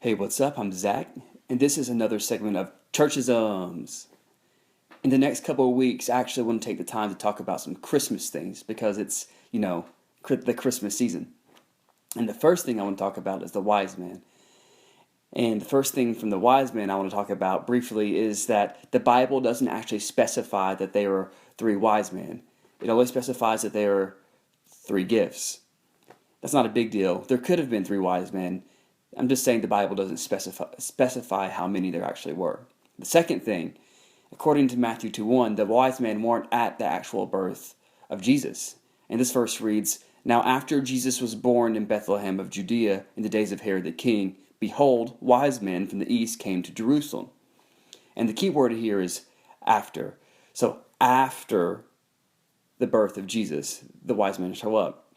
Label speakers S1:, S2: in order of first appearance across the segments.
S1: Hey, what's up? I'm Zach, and this is another segment of Church-isms. In the next couple of weeks, I actually want to take the time to talk about some Christmas things because it's, the Christmas season. And the first thing I want to talk about is the wise man. And the first thing from the wise men I want to talk about briefly is that the Bible doesn't actually specify that they were three wise men. It only specifies that they were three gifts. That's not a big deal. There could have been three wise men. I'm just saying the Bible doesn't specify how many there actually were. The second thing, according to Matthew 2:1, the wise men weren't at the actual birth of Jesus. And this verse reads, "Now after Jesus was born in Bethlehem of Judea in the days of Herod the king, behold, wise men from the east came to Jerusalem." And the key word here is after. So after the birth of Jesus, the wise men show up.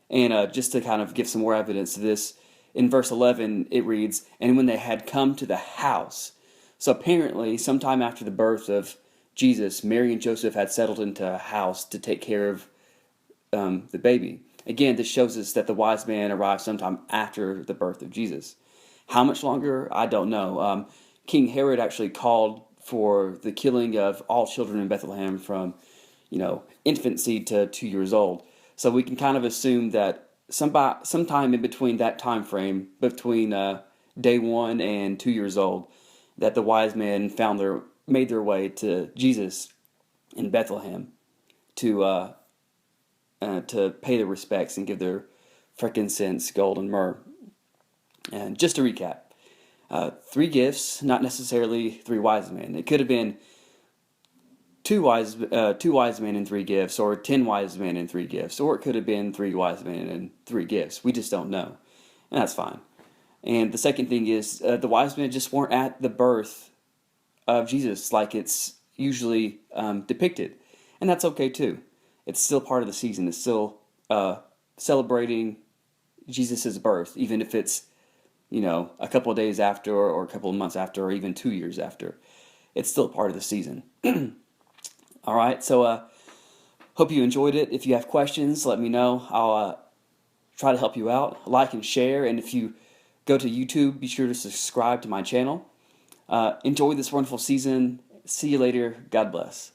S1: And just to kind of give some more evidence to this, in verse 11, it reads, "And when they had come to the house." So apparently, sometime after the birth of Jesus, Mary and Joseph had settled into a house to take care of the baby. Again, this shows us that the wise man arrived sometime after the birth of Jesus. How much longer? I don't know. King Herod actually called for the killing of all children in Bethlehem from, infancy to 2 years old. So we can kind of assume that sometime in between that time frame, between day 1 and 2 years old, that the wise men made their way to Jesus in Bethlehem to pay their respects and give their frankincense, gold, and myrrh. And just to recap, three gifts, not necessarily three wise men. It could have been two wise men and three gifts, or 10 wise men and three gifts, or it could have been three wise men and three gifts. We just don't know, and that's fine. And the second thing is the wise men just weren't at the birth of Jesus like it's usually depicted, and that's okay too. It's still part of the season. It's still celebrating Jesus' birth, even if it's a couple of days after, or a couple of months after, or even 2 years after. It's still part of the season. All right, so hope you enjoyed it. If you have questions, let me know. I'll try to help you out. Like and share, and if you go to YouTube, be sure to subscribe to my channel. Enjoy this wonderful season. See you later. God bless.